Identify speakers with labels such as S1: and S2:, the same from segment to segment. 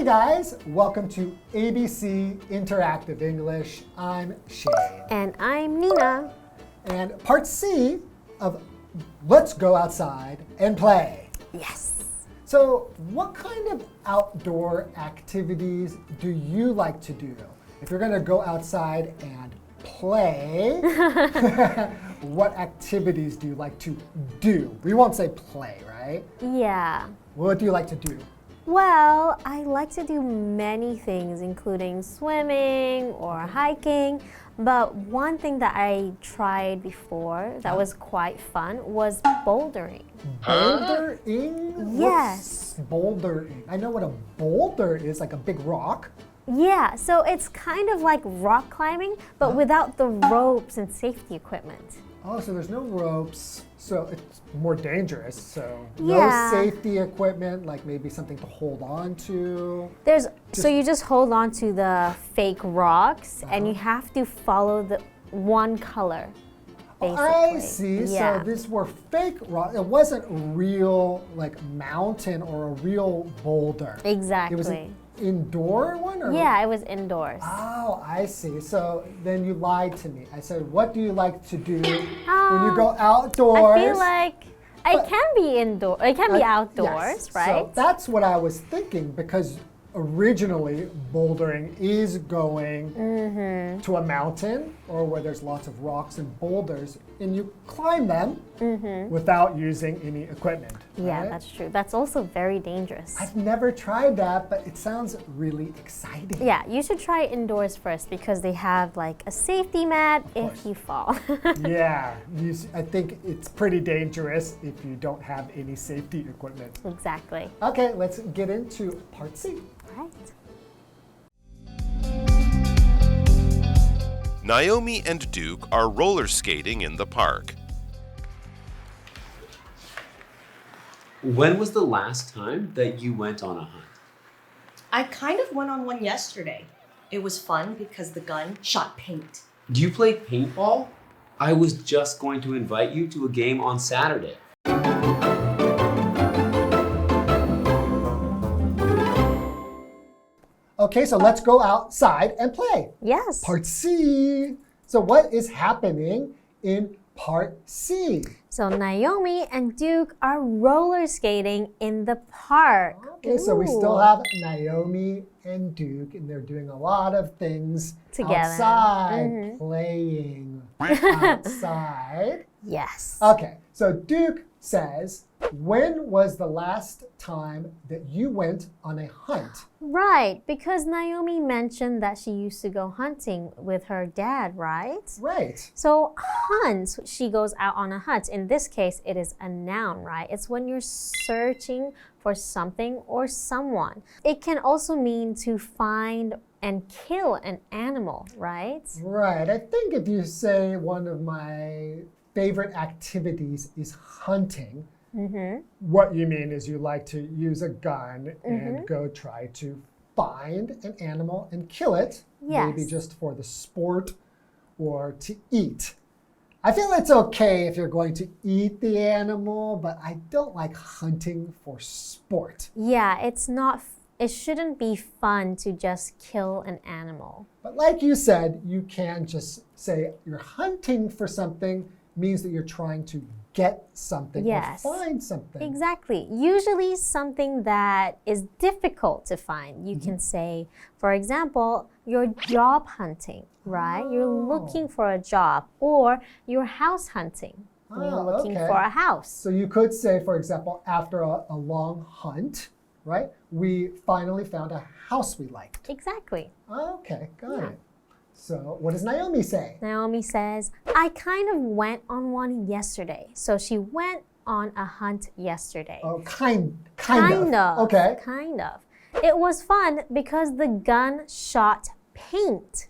S1: guys, welcome to ABC Interactive English. I'm Shane.
S2: And I'm Nina.
S1: And part C of Let's Go Outside and Play.
S2: Yes.
S1: So, what kind of outdoor activities do you like to do? If you're going to go outside and play, what activities do you like to do? We won't say play, right?
S2: Yeah.
S1: What do you like to do?
S2: Well, I like to do many things, including swimming or hiking. But one thing that I tried before that was quite fun was bouldering.
S1: Bouldering?
S2: Yes.
S1: What's bouldering? I know what a boulder is, like a big rock.
S2: Yeah, so it's kind of like rock climbing, but without the ropes and safety equipment.
S1: Oh, so there's no ropes, so it's more dangerous. So
S2: Yeah.
S1: no safety equipment, like maybe something to hold on to.
S2: So you just hold on to the fake rocks and you have to follow the one color, basically.
S1: I see.
S2: Yeah.
S1: So these were fake rocks. It wasn't a real like mountain or a real boulder.
S2: Exactly.
S1: It was an indoor one? Or?
S2: Yeah, it was indoors.
S1: Oh, I see. So then you lied to me. I said, what do you like to do when you go outdoors?
S2: I feel like it can be indoor. It can be outdoors,
S1: yes.
S2: right?
S1: So that's what I was thinking because originally bouldering is going to a mountain or where there's lots of rocks and boulders and you climb them without using any equipment.
S2: Yeah,
S1: right?
S2: that's true. That's also very dangerous.
S1: I've never tried that, but it sounds really exciting.
S2: Yeah, you should try indoors first because they have like a safety mat if you fall.
S1: Yeah, I think it's pretty dangerous if you don't have any safety equipment.
S2: Exactly.
S1: Okay, let's get into part C.
S2: Right.
S3: Naomi and Duke are roller skating in the park.
S4: When was the last time that you went on a hunt?
S5: I kind of went on one yesterday. It was fun because the gun shot paint.
S4: Do you play paintball? I was just going to invite you to a game on Saturday.
S1: Okay, so let's go outside and play.
S2: Yes.
S1: Part C. So what is happening in part C?
S2: So Naomi and Duke are roller skating in the park.
S1: Okay, so we still have Naomi and Duke, and they're doing a lot of things
S2: Together.
S1: outside, playing outside.
S2: Yes.
S1: Okay, so Duke says, when was the last time that you went on a hunt?
S2: Right, because Naomi mentioned that she used to go hunting with her dad, right?
S1: Right.
S2: So hunt, she goes out on a hunt. In this case, it is a noun, right? It's when you're searching for something or someone. It can also mean to find and kill an animal, right?
S1: Right. I think if you say one of my favorite activities is hunting, what you mean is you like to use a gun and go try to find an animal and kill it, maybe
S2: Yes.
S1: just for the sport or to eat. I feel it's okay if you're going to eat the animal, but I don't like hunting for sport.
S2: Yeah, it shouldn't be fun to just kill an animal.
S1: But like you said, you can just say you're hunting for something means that you're trying to get something
S2: Yes.
S1: or find something.
S2: Exactly. Usually something that is difficult to find. You can say, for example, you're job hunting, right? You're looking for a job, or you're house hunting. You're looking
S1: okay.
S2: for a house.
S1: So you could say, for example, after a long hunt, right? We finally found a house we liked.
S2: Exactly.
S1: Okay, got it. So what does Naomi say?
S2: Naomi says, I kind of went on one yesterday. So she went on a hunt yesterday.
S1: Oh, kind of. Okay.
S2: Kind of. It was fun because the gun shot paint.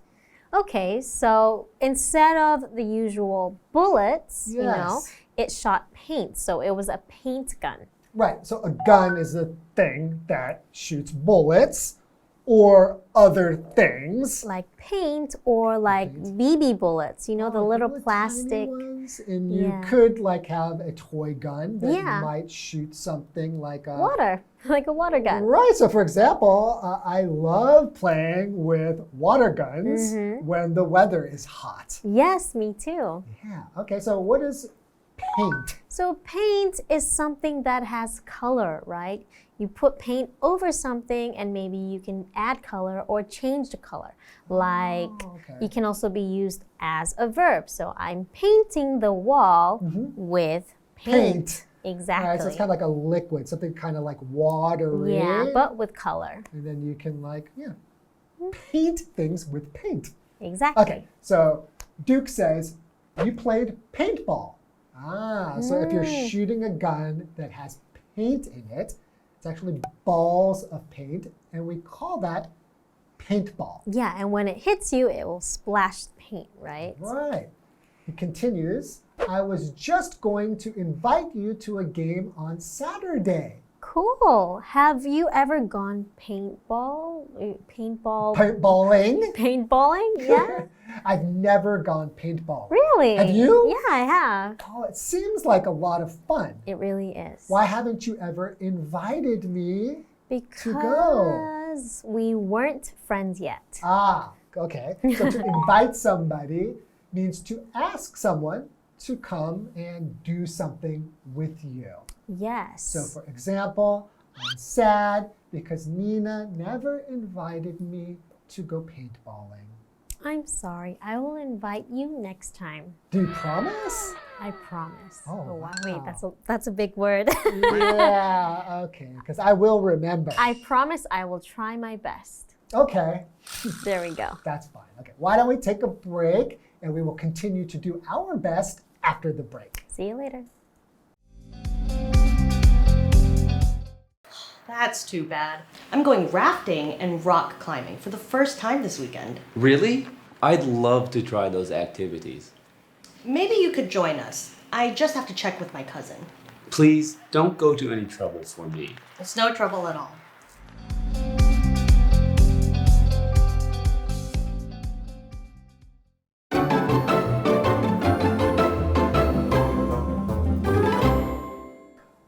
S2: Okay, so instead of the usual bullets, you know, it shot paint. So it was a paint gun.
S1: Right. So a gun is a thing that shoots bullets, or other things.
S2: Like paint or like BB bullets, you know, the little
S1: Tiny
S2: plastic.
S1: ones. And you
S2: Yeah.
S1: could like have a toy gun that
S2: Yeah.
S1: might shoot something like a
S2: Water, like a water gun.
S1: Right. So, for example, I love playing with water guns when the weather is hot.
S2: Yes, me too.
S1: Yeah. Okay. So, what is paint?
S2: So paint is something that has color, right? You put paint over something and maybe you can add color or change the color. Like
S1: okay.
S2: you can also be used as a verb. So I'm painting the wall with paint. Exactly.
S1: All right. So it's kind of like a liquid, something kind of like watery.
S2: Yeah, but with color.
S1: And then you can paint things with paint.
S2: Exactly.
S1: Okay. So Duke says you played paintball. So if you're shooting a gun that has paint in it, it's actually balls of paint, and we call that paintball.
S2: Yeah, and when it hits you, it will splash paint, right?
S1: Right. He continues, I was just going to invite you to a game on Saturday.
S2: Cool. Have you ever gone paintballing? Paintballing? Yeah.
S1: I've never gone paintballing.
S2: Really?
S1: Have you?
S2: Yeah, I have.
S1: Oh, it seems like a lot of fun.
S2: It really is.
S1: Why haven't you ever invited me
S2: Because
S1: to go?
S2: we weren't friends yet.
S1: Okay. So to invite somebody means to ask someone to come and do something with you.
S2: Yes.
S1: So for example, I'm sad because Nina never invited me to go paintballing.
S2: I'm sorry. I will invite you next time.
S1: Do you promise?
S2: I promise.
S1: Oh,
S2: wow.
S1: wow.
S2: Wait, that's a big word.
S1: Yeah, okay, because I will remember.
S2: I promise I will try my best.
S1: Okay,
S2: There we go.
S1: that's fine. Okay, why don't we take a break and we will continue to do our best after the break.
S2: See you later.
S5: That's too bad. I'm going rafting and rock climbing for the first time this weekend.
S4: Really? I'd love to try those activities.
S5: Maybe you could join us. I just have to check with my cousin.
S4: Please don't go to any trouble for me.
S5: It's no trouble at all.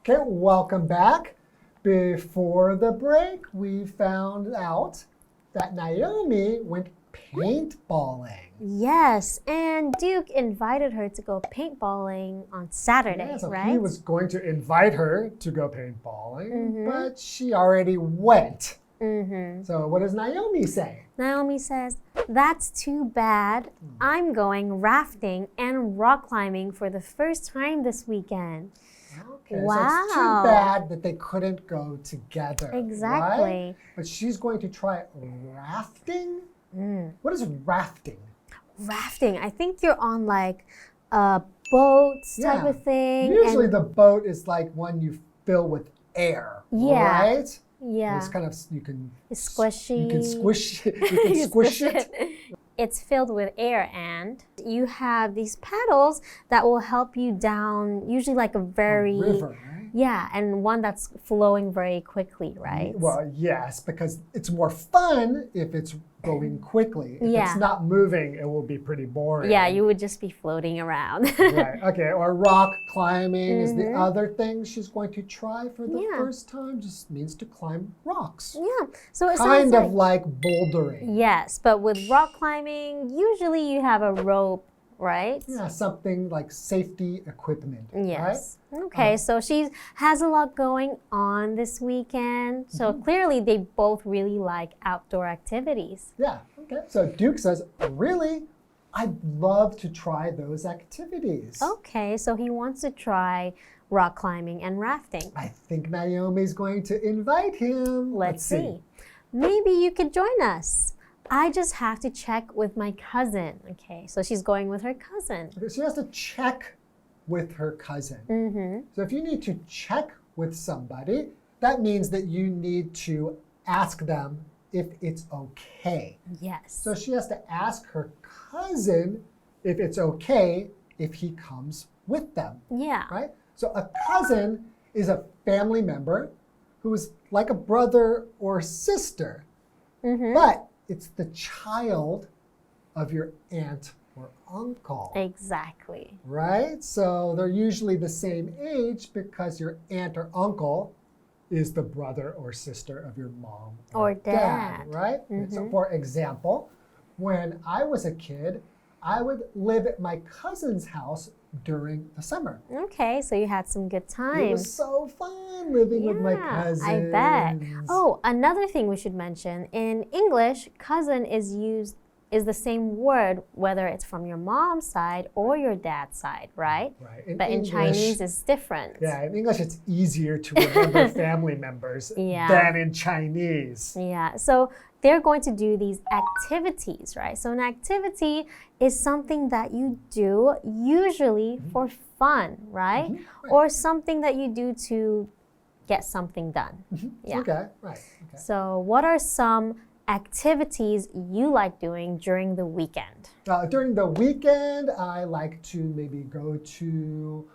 S1: Okay, welcome back. Before the break, we found out that Naomi went paintballing.
S2: Yes, and Duke invited her to go paintballing on Saturday,
S1: Yeah, so
S2: right?
S1: he was going to invite her to go paintballing, but she already went. So what does Naomi say?
S2: Naomi says, that's too bad. I'm going rafting and rock climbing for the first time this weekend.
S1: Okay, so it's
S2: Wow.
S1: too bad that they couldn't go together.
S2: Exactly.
S1: Right? But she's going to try rafting? What is rafting?
S2: Rafting, I think you're on like a boat type of thing.
S1: Usually
S2: and
S1: the boat is like one you fill with air.
S2: Yeah.
S1: Right?
S2: yeah,
S1: It's kind of, you can
S2: it's squishy.
S1: You can squish it. You can squish it.
S2: It's filled with air, and you have these paddles that will help you down, usually like a very
S1: River, right?
S2: yeah, and one that's flowing very quickly, right?
S1: Well, yes, because it's more fun if it's going quickly. If
S2: Yeah.
S1: it's not moving, it will be pretty boring.
S2: Yeah, you would just be floating around.
S1: Right. Okay. Or rock climbing is the other thing she's going to try for the
S2: Yeah.
S1: first time. Just means to climb rocks.
S2: Yeah, so it
S1: Kind
S2: sounds
S1: of like bouldering.
S2: yes, but with rock climbing, usually you have a rope, right?
S1: Yeah, something like safety equipment.
S2: Yes. Okay, so she has a lot going on this weekend. So clearly they both really like outdoor activities.
S1: Right? Yeah. Okay. So Duke says, really? I'd love to try those activities.
S2: Okay, so he wants to try rock climbing and rafting.
S1: I think Naomi's going to invite him.
S2: Let's see. Maybe you could join us. I just have to check with my cousin. Okay, so she's going with her cousin.
S1: Okay, she has to check with her cousin. So if you need to check with somebody, that means that you need to ask them if it's okay.
S2: Yes.
S1: So she has to ask her cousin if it's okay if he comes with them,
S2: yeah.
S1: right? So a cousin is a family member who is like a brother or sister. but it's the child of your aunt or uncle.
S2: Exactly.
S1: Right? So they're usually the same age because your aunt or uncle is the brother or sister of your mom
S2: or dad.
S1: Right? So for example, when I was a kid, I would live at my cousin's house during the summer.
S2: Okay, so you had some good times.
S1: It was so fun living with my cousins.
S2: I bet. Oh, another thing we should mention, in English, cousin is the same word whether it's from your mom's side or your dad's side, right?
S1: Right.
S2: But in Chinese, it's different.
S1: Yeah, in English, it's easier to remember family members than in Chinese.
S2: Yeah, so they're going to do these activities, right? So an activity is something that you do usually for fun, right? Or something that you do to get something done. Yeah.
S1: Okay, right. Okay.
S2: So what are some activities you like doing during the weekend?
S1: During the weekend, I like to maybe go to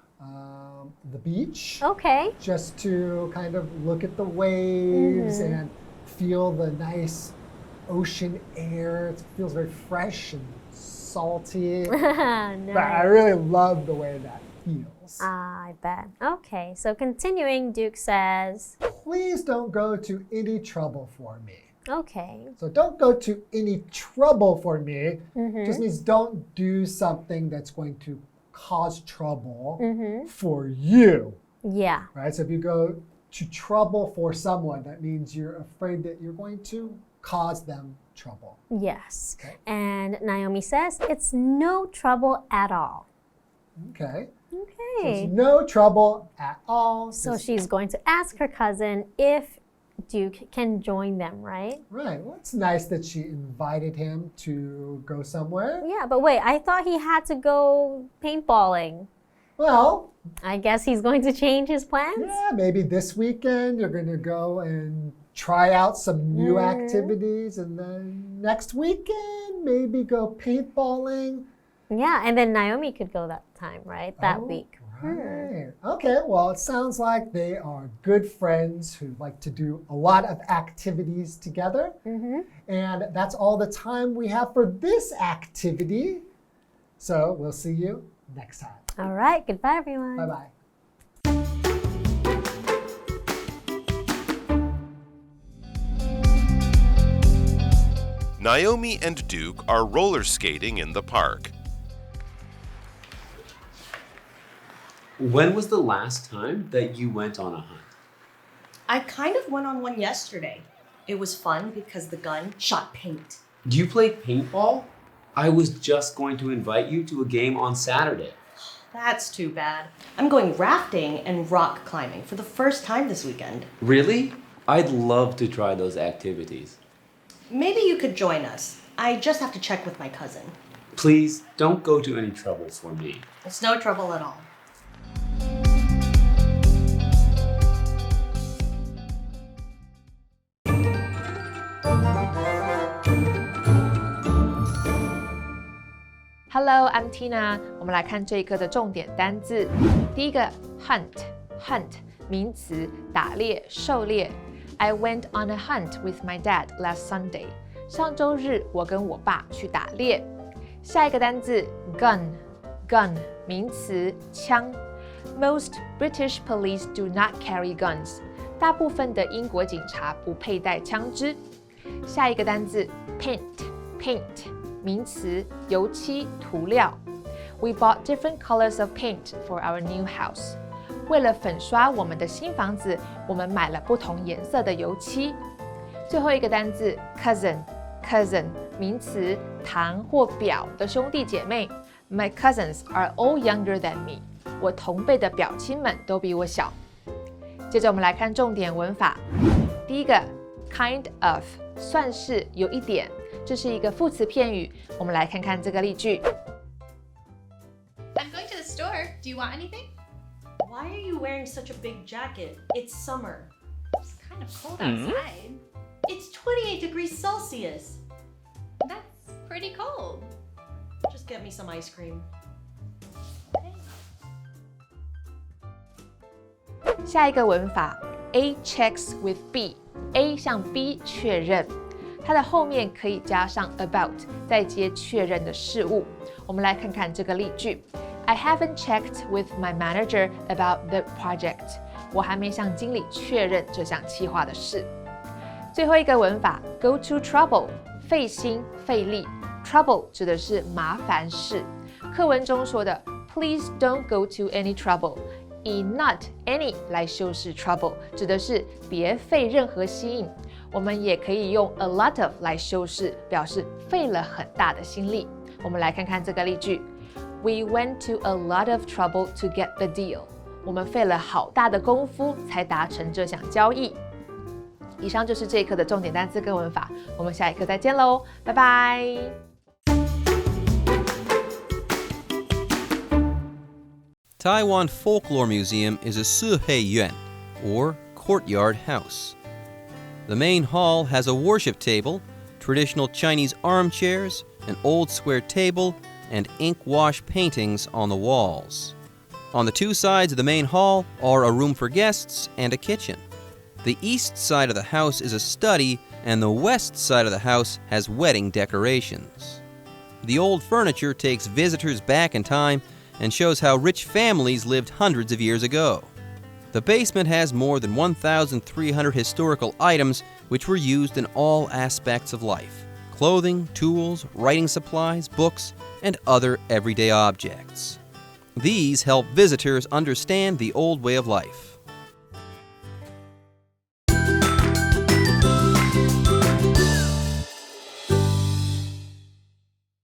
S1: the beach.
S2: Okay.
S1: Just to kind of look at the waves and feel the nice ocean air. It feels very fresh and salty.
S2: Nice.
S1: But I really love the way that feels.
S2: I bet. Okay, so continuing, Duke says,
S1: Please don't go to any trouble for me.
S2: okay.
S1: So don't go to any trouble for me. Just means don't do something that's going to cause trouble for you.
S2: Yeah.
S1: Right? So if you go to trouble for someone, that means you're afraid that you're going to cause them trouble.
S2: Yes.
S1: Okay.
S2: And Naomi says, it's no trouble at all.
S1: Okay. So
S2: Okay.
S1: it's no trouble at all.
S2: So she's going to ask her cousin if Duke can join them, right?
S1: Right. Well, it's nice that she invited him to go somewhere.
S2: Yeah, but wait, I thought he had to go paintballing.
S1: Well,
S2: I guess he's going to change his plans?
S1: yeah, maybe this weekend you're going to go and try out some new activities, and then next weekend maybe go paintballing.
S2: Yeah, and then Naomi could go that time, right? That week.
S1: Right. Okay, well, it sounds like they are good friends who like to do a lot of activities together. And that's all the time we have for this activity. So we'll see you next time.
S2: All right, goodbye, everyone.
S1: Bye-bye.
S3: Naomi and Duke are roller skating in the park.
S4: When was the last time that you went on a hunt?
S5: I kind of went on one yesterday. It was fun because the gun shot paint.
S4: Do you play paintball? I was just going to invite you to a game on Saturday.
S5: That's too bad. I'm going rafting and rock climbing for the first time this weekend.
S4: Really? I'd love to try those activities.
S5: Maybe you could join us. I just have to check with my cousin.
S4: Please don't go to any trouble for me.
S5: It's no trouble at all.
S6: Hello, I'm Tina. 我们来看这一课的重点单字。第一个 hunt 名词，打猎、狩猎。I went on a hunt with my dad last Sunday. 上周日我跟我爸去打猎。下一个单字 gun 名词，枪。Most British police do not carry guns. 大部分的英国警察不佩戴枪支。下一个单字 paint名词，油漆、涂料。We bought different colors of paint for our new house. 为了粉刷我们的新房子，我们买了不同颜色的油漆。最后一个单字 cousin 名词，堂或表的兄弟姐妹。My cousins are all younger than me. 我同辈的表亲们都比我小。接着我们来看重点文法。第一个 kind of 算是有一点。这是一个副词片语，我们来看看这个例句。
S7: I'm going to the store. Do you want anything?
S5: Why are you wearing such a big jacket? It's summer.
S7: It's kind of cold outside.
S5: It's 28 degrees Celsius.
S7: That's pretty cold.
S5: Just get me some ice cream.
S6: 下一个文法 A checks with B，A 向 B 确认。它的后面可以加上 about， 再接确认的事物。我们来看看这个例句 ：I haven't checked with my manager about the project。我还没向经理确认这项企划的事。最后一个文法 ，go to trouble， 费心费力。Trouble 指的是麻烦事。课文中说的 Please don't go to any trouble， 以 not any 来修饰 trouble， 指的是别费任何心。我们也可以用 a lot of 来修饰，表示费了很大的心力。我们来看看这个例句 ：We went to a lot of trouble to get the deal。我们费了好大的功夫才达成这项交易。以上就是这一课的重点单词跟文法，我们下一课再见喽，拜拜。
S8: Taiwan Folklore Museum is a suhei-yuan, or courtyard house. The main hall has a worship table, traditional Chinese armchairs, an old square table, and ink wash paintings on the walls. On the two sides of the main hall are a room for guests and a kitchen. The east side of the house is a study, and the west side of the house has wedding decorations. The old furniture takes visitors back in time and shows how rich families lived hundreds of years ago. The basement has more than 1,300 historical items which were used in all aspects of life: clothing, tools, writing supplies, books, and other everyday objects. These help visitors understand the old way of life.